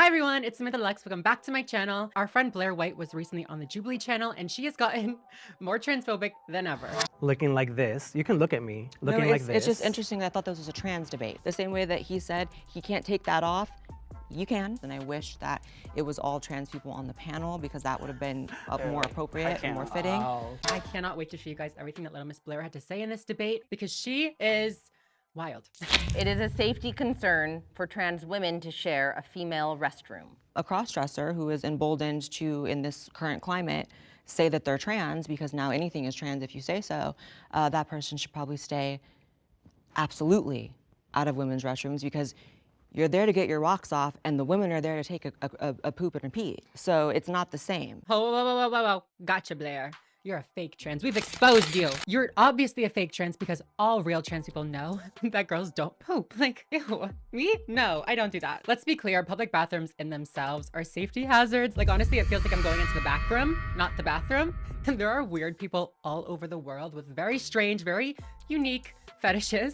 everyone, it's Samantha. Welcome back to my channel. Our friend Blaire White was recently on the Jubilee channel and she has gotten more transphobic than ever. Looking like this. You can look at me. Looking like this. It's just interesting that I thought this was a trans debate. The same way that he said he can't take that off, you can. And I wish that it was all trans people on the panel because that would have been more appropriate and more fitting. I cannot wait to show you guys everything that little Miss Blaire had to say in this debate because she is wild. It is a safety concern for trans women to share a female restroom. A cross-dresser who is emboldened to, in this current climate, say that they're trans because now anything is trans if you say so, that person should probably stay absolutely out of women's restrooms because you're there to get your rocks off and the women are there to take a poop and a pee. So it's not the same. Whoa. Gotcha, Blaire. You're a fake trans. We've exposed you. You're obviously a fake trans because all real trans people know that girls don't poop. Like, ew. Me? No, I don't do that. Let's be clear, public bathrooms in themselves are safety hazards. Like, honestly, it feels like I'm going into the back room, not the bathroom. And there are weird people all over the world with very strange, very unique fetishes.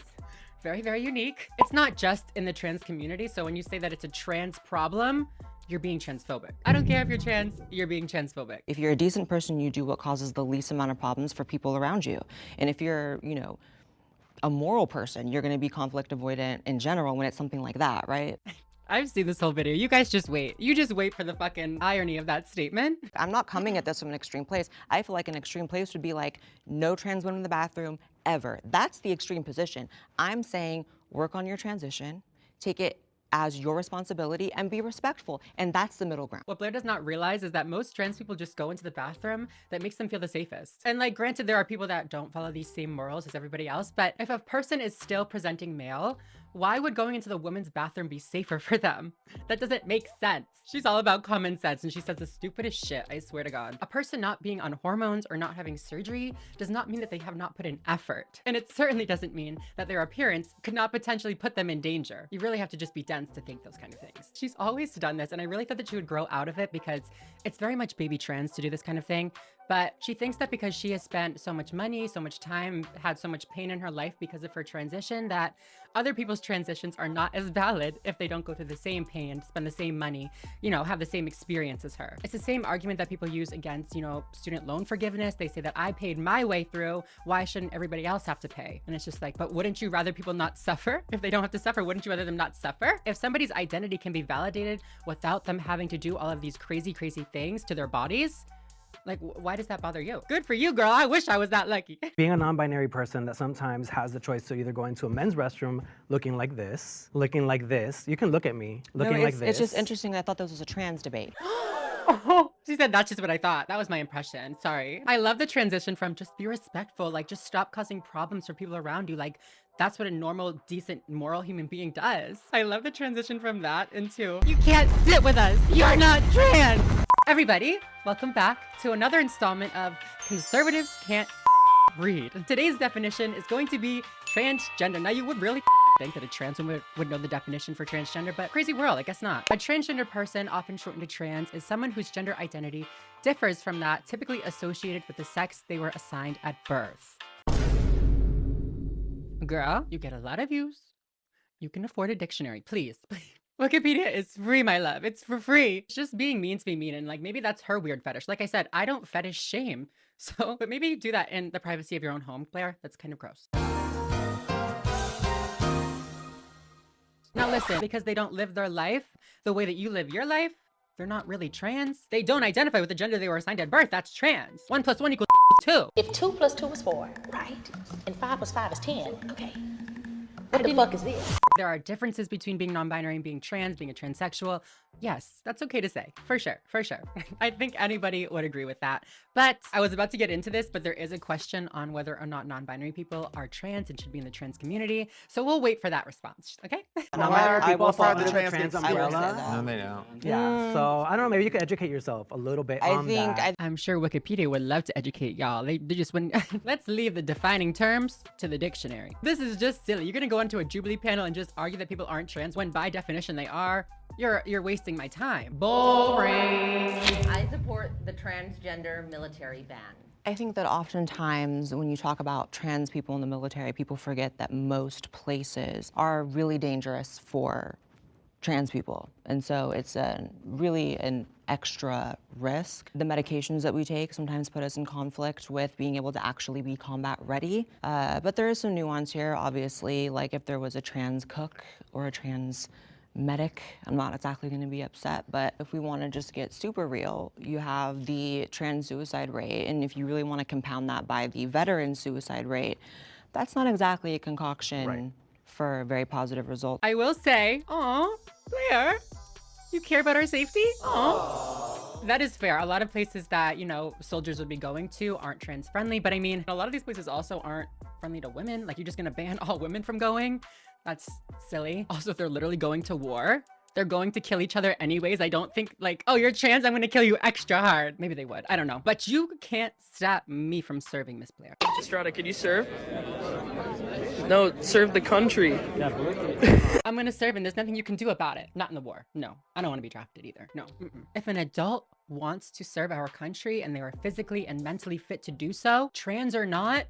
Very, very unique. It's not just in the trans community. So when you say that it's a trans problem, you're being transphobic. I don't care if you're trans, you're being transphobic. If you're a decent person, you do what causes the least amount of problems for people around you. And if you're, a moral person, you're gonna be conflict avoidant in general when it's something like that, right? I've seen this whole video. You guys just wait. You just wait for the fucking irony of that statement. I'm not coming at this from an extreme place. I feel like an extreme place would be like, no trans women in the bathroom, ever. That's the extreme position. I'm saying work on your transition, take it as your responsibility and be respectful. And that's the middle ground. What Blaire does not realize is that most trans people just go into the bathroom that makes them feel the safest. And like, granted, there are people that don't follow these same morals as everybody else, but if a person is still presenting male, why would going into the women's bathroom be safer for them? That doesn't make sense. She's all about common sense and she says the stupidest shit, I swear to God. A person not being on hormones or not having surgery does not mean that they have not put in effort. And it certainly doesn't mean that their appearance could not potentially put them in danger. You really have to just be dense to think those kind of things. She's always done this and I really thought that she would grow out of it because it's very much baby trans to do this kind of thing. But she thinks that because she has spent so much money, so much time, had so much pain in her life because of her transition, that other people's transitions are not as valid if they don't go through the same pain, spend the same money, have the same experience as her. It's the same argument that people use against, student loan forgiveness. They say that I paid my way through, why shouldn't everybody else have to pay? And it's just like, but wouldn't you rather people not suffer? If they don't have to suffer, wouldn't you rather them not suffer? If somebody's identity can be validated without them having to do all of these crazy things to their bodies, like, why does that bother you? Good for you, girl. I wish I was that lucky. Being a non-binary person that sometimes has the choice to either go into a men's restroom looking like this. You can look at me looking like this. It's just interesting that I thought this was a trans debate. Oh, she said that's just what I thought. That was my impression. Sorry. I love the transition from just be respectful, like just stop causing problems for people around you. Like that's what a normal, decent, moral human being does. I love the transition from that into you can't sit with us. You're not trans. Everybody, welcome back to another installment of Conservatives Can't Read. Today's definition is going to be transgender. Now you would really think that a trans woman would know the definition for transgender, but crazy world, I guess not. A transgender person, often shortened to trans, is someone whose gender identity differs from that typically associated with the sex they were assigned at birth. Girl, you get a lot of views. You can afford a dictionary, please. Wikipedia is free, my love. It's for free. It's just being mean to be mean. And like, maybe that's her weird fetish. Like I said, I don't fetish shame. So, but maybe do that in the privacy of your own home, Blaire. That's kind of gross. Now listen, because they don't live their life the way that you live your life, they're not really trans. They don't identify with the gender they were assigned at birth. That's trans. 1 + 1 = 2. If 2 + 2 is 4, right? And 5 + 5 is 10. Okay. What the fuck is this? There are differences between being non-binary and being trans, being a transsexual. Yes, that's okay to say, for sure. I think anybody would agree with that. But I was about to get into this, but there is a question on whether or not non-binary people are trans and should be in the trans community. So we'll wait for that response, okay? Non-binary people fall under the trans trans umbrella. umbrella. No, they don't. Yeah, so I don't know, maybe you could educate yourself a little bit on that. I'm sure Wikipedia would love to educate y'all. They just wouldn't. Let's leave the defining terms to the dictionary. This is just silly. You're gonna go into a Jubilee panel and just argue that people aren't trans when by definition they are. You're wasting my time. Boring. I support the transgender military ban. I think that oftentimes when you talk about trans people in the military, people forget that most places are really dangerous for trans people. And so it's really an extra risk. The medications that we take sometimes put us in conflict with being able to actually be combat ready. But there is some nuance here, obviously, like if there was a trans cook or a trans medic, I'm not exactly going to be upset, but if we want to just get super real, you have the trans suicide rate, and if you really want to compound that by the veteran suicide rate, that's not exactly a concoction for a very positive result. I will say, aw, Blaire, you care about our safety? Aw. That is fair. A lot of places that, you know, soldiers would be going to aren't trans friendly, but I mean, a lot of these places also aren't friendly to women. Like, you're just gonna ban all women from going? That's silly. Also, if they're literally going to war, they're going to kill each other anyways. I don't think like, oh, you're trans, I'm gonna kill you extra hard. Maybe they would, I don't know. But you can't stop me from serving, Miss Blaire. Estrada, could you serve? No, serve the country. I'm gonna serve and there's nothing you can do about it. Not in the war, no. I don't wanna be drafted either, no. If an adult wants to serve our country and they are physically and mentally fit to do so, trans or not,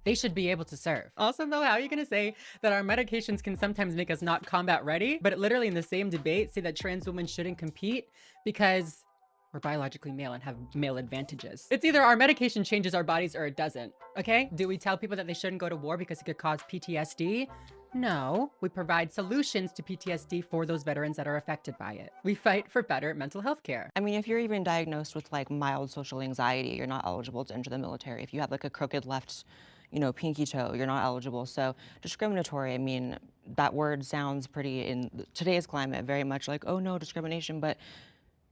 they should be able to serve. Also though, how are you gonna say that our medications can sometimes make us not combat ready, but literally in the same debate say that trans women shouldn't compete because we're biologically male and have male advantages? It's either our medication changes our bodies or it doesn't, okay? Do we tell people that they shouldn't go to war because it could cause PTSD? No, we provide solutions to PTSD for those veterans that are affected by it. We fight for better mental health care. I mean, if you're even diagnosed with like mild social anxiety, you're not eligible to enter the military. If you have like a crooked left, you know, pinky toe, you're not eligible. So discriminatory, I mean, that word sounds pretty in today's climate, very much like, oh no, discrimination, but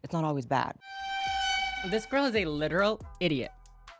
it's not always bad. This girl is a literal idiot.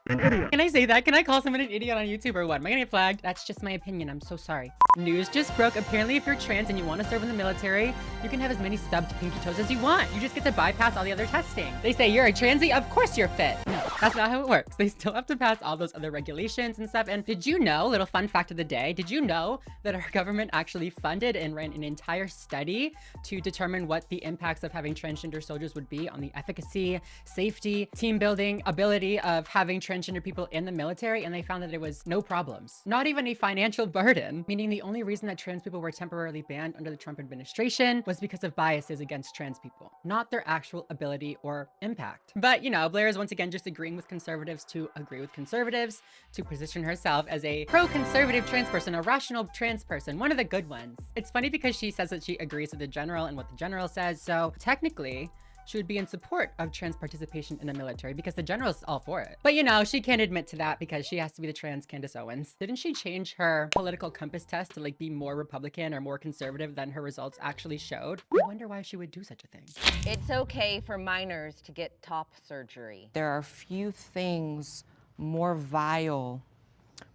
Can I say that? Can I call someone an idiot on YouTube or what? Am I gonna get flagged? That's just my opinion. I'm so sorry. News just broke. Apparently, if you're trans and you want to serve in the military, you can have as many stubbed pinky toes as you want. You just get to bypass all the other testing. They say you're a transie, of course you're fit. No, that's not how it works. They still have to pass all those other regulations and stuff. And did you know, little fun fact of the day, did you know that our government actually funded and ran an entire study to determine what the impacts of having transgender soldiers would be on the efficacy, safety, team building, ability of having transgender people in the military, and they found that there was no problems. Not even a financial burden, meaning the only reason that trans people were temporarily banned under the Trump administration was because of biases against trans people, not their actual ability or impact. But, you know, Blaire is once again just agreeing with conservatives to agree with conservatives, to position herself as a pro-conservative trans person, a rational trans person, one of the good ones. It's funny because she says that she agrees with the general and what the general says, so technically, she would be in support of trans participation in the military because the general's all for it. But you know, she can't admit to that because she has to be the trans Candace Owens. Didn't she change her political compass test to like be more Republican or more conservative than her results actually showed? I wonder why she would do such a thing. It's okay for minors to get top surgery. There are few things more vile,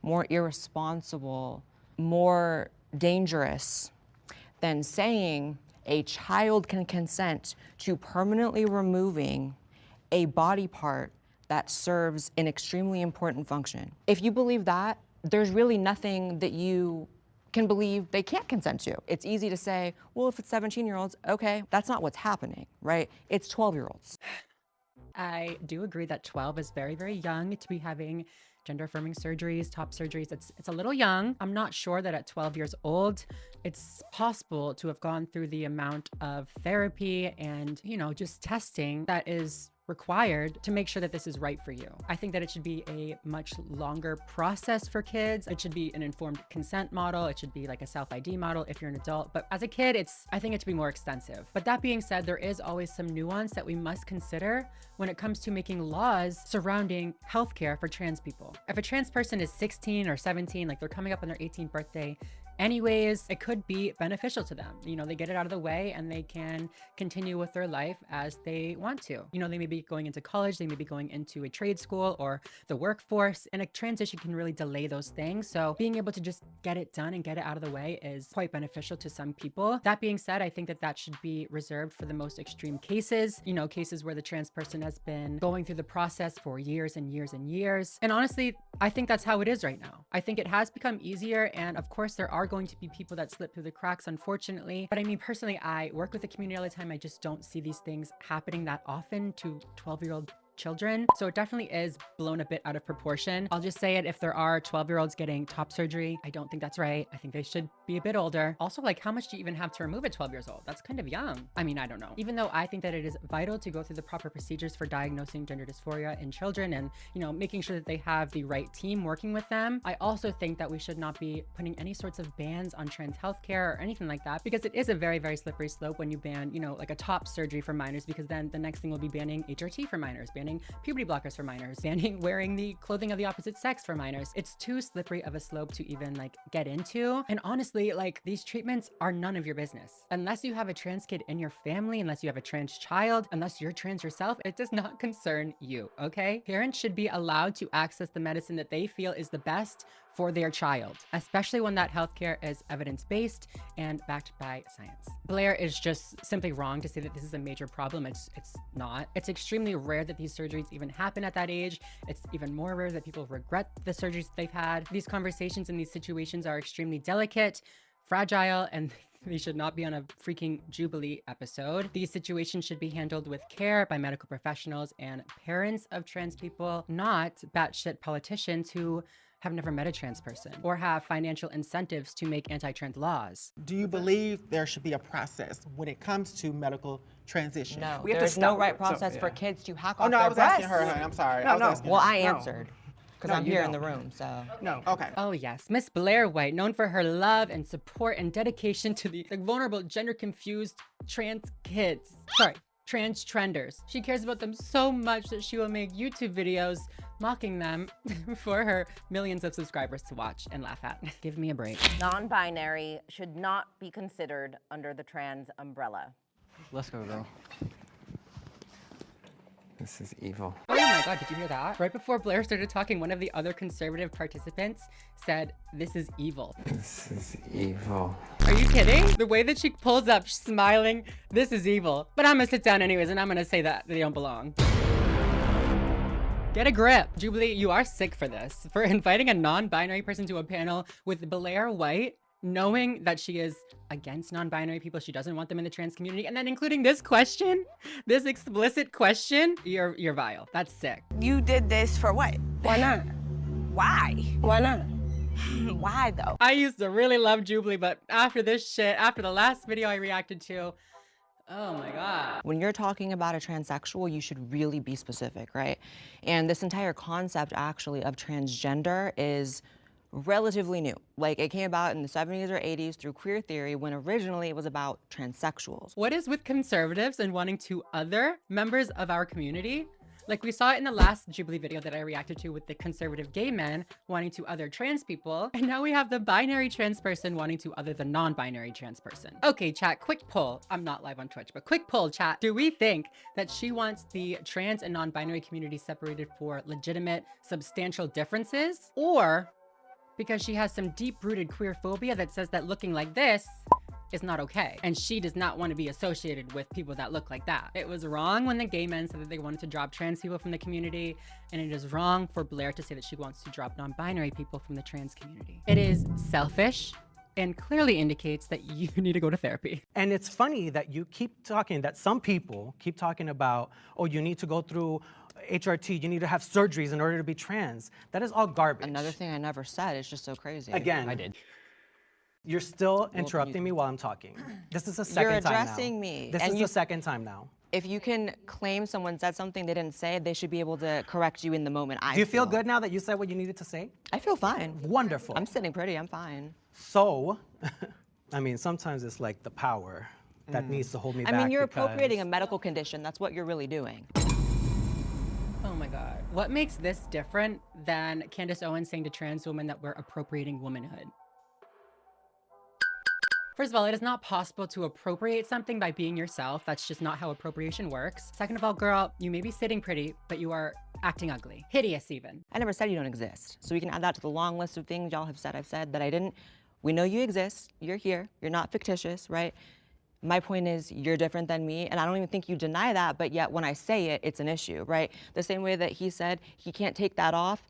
more irresponsible, more dangerous than saying a child can consent to permanently removing a body part that serves an extremely important function. If you believe that, there's really nothing that you can believe they can't consent to. It's easy to say, well, if it's 17-year-olds, okay, that's not what's happening, right? It's 12-year-olds. I do agree that 12 is very, very young to be having gender affirming surgeries, top surgeries. It's a little young. I'm not sure that at 12 years old, it's possible to have gone through the amount of therapy and, you know, just testing that is required to make sure that this is right for you. I think that it should be a much longer process for kids. It should be an informed consent model. It should be like a self-ID model if you're an adult. But as a kid, I think it should be more extensive. But that being said, there is always some nuance that we must consider when it comes to making laws surrounding healthcare for trans people. If a trans person is 16 or 17, like they're coming up on their 18th birthday, anyways, it could be beneficial to them. You know, they get it out of the way and they can continue with their life as they want to. You know, they may be going into college, they may be going into a trade school or the workforce, and a transition can really delay those things. So being able to just get it done and get it out of the way is quite beneficial to some people. That being said, I think that that should be reserved for the most extreme cases, you know, cases where the trans person has been going through the process for years and years and years. And honestly, I think that's how it is right now. I think it has become easier, and of course there are going to be people that slip through the cracks, unfortunately. But I mean, personally, I work with the community all the time. I just don't see these things happening that often to 12-year-old children. So it definitely is blown a bit out of proportion. I'll just say it, if there are 12-year-olds getting top surgery, I don't think that's right. I think they should be a bit older. Also, like, how much do you even have to remove at 12 years old? That's kind of young. I mean, I don't know. Even though I think that it is vital to go through the proper procedures for diagnosing gender dysphoria in children and, you know, making sure that they have the right team working with them, I also think that we should not be putting any sorts of bans on trans healthcare or anything like that, because it is a very, very slippery slope when you ban, you know, like a top surgery for minors, because then the next thing will be banning HRT for minors, banning puberty blockers for minors, banning wearing the clothing of the opposite sex for minors. It's too slippery of a slope to even like get into. And honestly, like, these treatments are none of your business. Unless you have a trans kid in your family, unless you have a trans child, unless you're trans yourself, it does not concern you, okay? Parents should be allowed to access the medicine that they feel is the best for their child, especially when that healthcare is evidence-based and backed by science. Blaire is just simply wrong to say that this is a major problem. It's not. It's extremely rare that these surgeries even happen at that age. It's even more rare that people regret the surgeries they've had. These conversations and these situations are extremely delicate, fragile, and they should not be on a freaking Jubilee episode. These situations should be handled with care by medical professionals and parents of trans people, not batshit politicians who have never met a trans person or have financial incentives to make anti-trans laws. Do you believe there should be a process when it comes to medical transition? No, We have to there's no stop- right so, process for yeah. kids to hack Oh off no, I their was asking breasts. her, honey. I'm sorry. No, I was no. asking Well, her. I No. answered because No, I'm you here in don't. the room, so. No. Okay. Oh yes, Miss Blaire White, known for her love and support and dedication to the vulnerable, gender-confused trans kids. Sorry, trans trenders. She cares about them so much that she will make YouTube videos mocking them for her millions of subscribers to watch and laugh at. Give me a break. Non-binary should not be considered under the trans umbrella. Let's go, girl. This is evil. Oh my God, did you hear that? Right before Blaire started talking, one of the other conservative participants said, "This is evil." This is evil. Are you kidding? The way that she pulls up smiling, "This is evil." But I'm gonna sit down anyways and I'm gonna say that they don't belong. Get a grip. Jubilee, you are sick for this. For inviting a non-binary person to a panel with Blaire White, knowing that she is against non-binary people, she doesn't want them in the trans community, and then including this question, this explicit question, you're vile. That's sick. You did this for what? Why not? Why? Why not? Why though? I used to really love Jubilee, but after this shit, after the last video I reacted to, oh my God. When you're talking about a transsexual, you should really be specific, right? And this entire concept actually of transgender is relatively new. Like, it came about in the 70s or 80s through queer theory, when originally it was about transsexuals. What is with conservatives and wanting to other members of our community? Like, we saw it in the last Jubilee video that I reacted to with the conservative gay men wanting to other trans people. And now we have the binary trans person wanting to other the non-binary trans person. Okay, chat, quick poll. I'm not live on Twitch, but quick poll, chat. Do we think that she wants the trans and non-binary community separated for legitimate, substantial differences? Or because she has some deep-rooted queer phobia that says that looking like this is not okay, and she does not want to be associated with people that look like that? It was wrong when the gay men said that they wanted to drop trans people from the community, and it is wrong for Blaire to say that she wants to drop non-binary people from the trans community. It is selfish and clearly indicates that you need to go to therapy. And it's funny that you keep talking, that some people keep talking about, oh, you need to go through HRT, you need to have surgeries in order to be trans. That is all garbage. Another thing I never said, it's just so crazy. Again, I did. You're still interrupting me while I'm talking. This is the second You're time now. addressing me, This and is you- the second time now. If you can claim someone said something they didn't say, they should be able to correct you in the moment. Do you feel good now that you said what you needed to say? I feel fine. Wonderful. I'm sitting pretty, I'm fine. So, I mean, sometimes it's like the power that needs to hold me back. I mean, you're because- appropriating a medical condition. That's what you're really doing. Oh my God. What makes this different than Candace Owens saying to trans women that we're appropriating womanhood? First of all, it is not possible to appropriate something by being yourself. That's just not how appropriation works. Second of all, girl, you may be sitting pretty, but you are acting ugly. Hideous even. I never said you don't exist. So we can add that to the long list of things y'all have said, I've said that I didn't. We know you exist, you're here, you're not fictitious, right? My point is, you're different than me, and I don't even think you deny that, but yet when I say it, it's an issue, right? The same way that he said he can't take that off,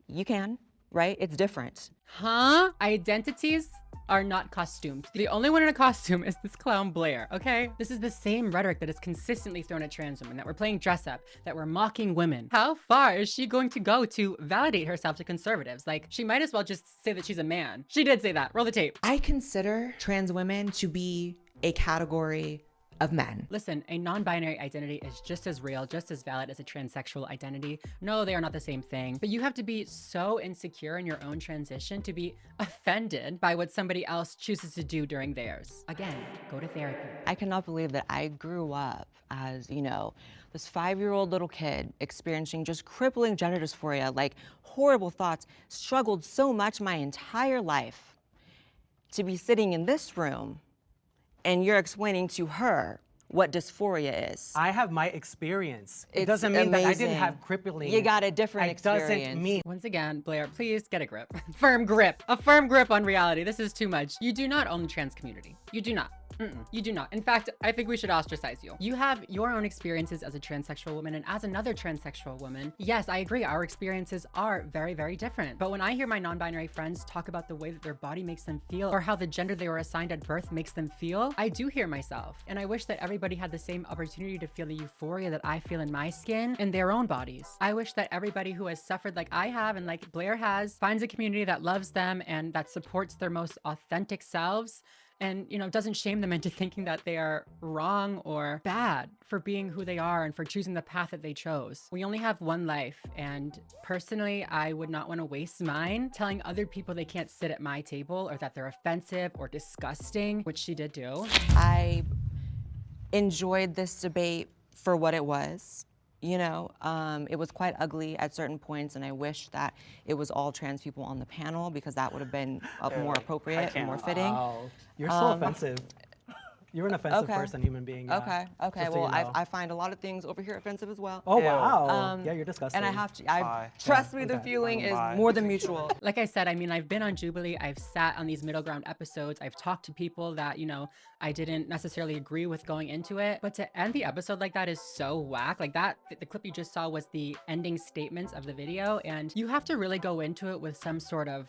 you can, right? It's different. Huh? Identities are not costumed. The only one in a costume is this clown Blaire, okay? This is the same rhetoric that is consistently thrown at trans women, that we're playing dress up, that we're mocking women. How far is she going to go to validate herself to conservatives? Like, she might as well just say that she's a man. She did say that. Roll the tape. I consider trans women to be a category of men. Listen, a non-binary identity is just as real, just as valid as a transsexual identity. No, they are not the same thing. But you have to be so insecure in your own transition to be offended by what somebody else chooses to do during theirs. Again, go to therapy. I cannot believe that I grew up as, you know, this 5-year-old little kid experiencing just crippling gender dysphoria, like horrible thoughts, struggled so much my entire life to be sitting in this room and you're explaining to her what dysphoria is. I have my experience. It It's doesn't mean that I didn't amazing. have crippling. You got a different It experience. doesn't mean. Once again, Blaire, please get a grip. Firm grip. A firm grip on reality. This is too much. You do not own the trans community. You do not. You do not. In fact, I think we should ostracize you. You have your own experiences as a transsexual woman, and as another transsexual woman, yes, I agree, our experiences are very, very different. But when I hear my non-binary friends talk about the way that their body makes them feel, or how the gender they were assigned at birth makes them feel, I do hear myself. And I wish that everybody had the same opportunity to feel the euphoria that I feel in my skin in their own bodies. I wish that everybody who has suffered like I have and like Blaire has finds a community that loves them and that supports their most authentic selves, and, you know, doesn't shame them into thinking that they are wrong or bad for being who they are and for choosing the path that they chose. We only have one life, and personally, I would not want to waste mine telling other people they can't sit at my table or that they're offensive or disgusting, which she did do. I enjoyed this debate for what it was. You know, it was quite ugly at certain points, and I wish that it was all trans people on the panel because that would have been more appropriate and more fitting. Wow. You're so offensive. You're an offensive person, human being. Okay. Just so Well, you know. I find a lot of things over here offensive as well. Oh, wow. Yeah, you're disgusting. And I have to, trust me, the feeling is more than mutual. Like I said, I mean, I've been on Jubilee, I've sat on these middle ground episodes, I've talked to people that, you know, I didn't necessarily agree with going into it, but to end the episode like that is so whack. Like that, the clip you just saw was the ending statements of the video, and you have to really go into it with some sort of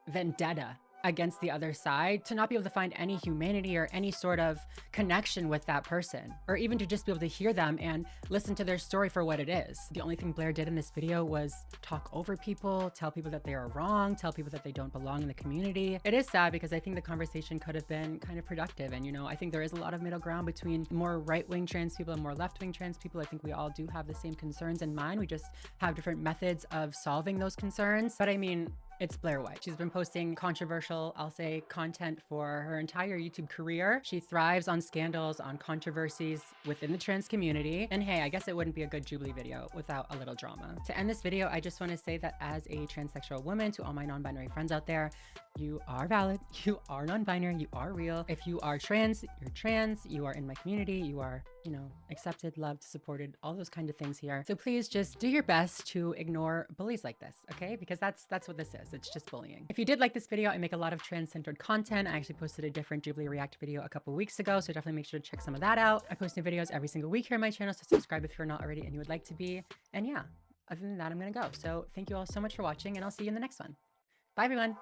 vendetta against the other side to not be able to find any humanity or any sort of connection with that person, or even to just be able to hear them and listen to their story for what it is. The only thing Blaire did in this video was talk over people, tell people that they are wrong, tell people that they don't belong in the community. It is sad because I think the conversation could have been kind of productive, and, you know, I think there is a lot of middle ground between more right-wing trans people and more left-wing trans people. I think we all do have the same concerns in mind. We just have different methods of solving those concerns. But I mean, it's Blaire White. She's been posting controversial, I'll say, content for her entire YouTube career. She thrives on scandals, on controversies within the trans community. And hey, I guess it wouldn't be a good Jubilee video without a little drama. To end this video, I just want to say that as a transsexual woman, to all my non-binary friends out there, you are valid, you are non-binary, you are real. If you are trans, you're trans, you are in my community, you are, you know, accepted, loved, supported, all those kind of things here. So please just do your best to ignore bullies like this, okay? Because that's what this is. It's just bullying. If you did like this video, I make a lot of trans-centered content. I actually posted a different Jubilee React video a couple weeks ago, so definitely make sure to check some of that out. I post new videos every single week here on my channel, so subscribe if you're not already and you would like to be. And yeah, other than that, I'm gonna go. So thank you all so much for watching, and I'll see you in the next one. Bye, everyone.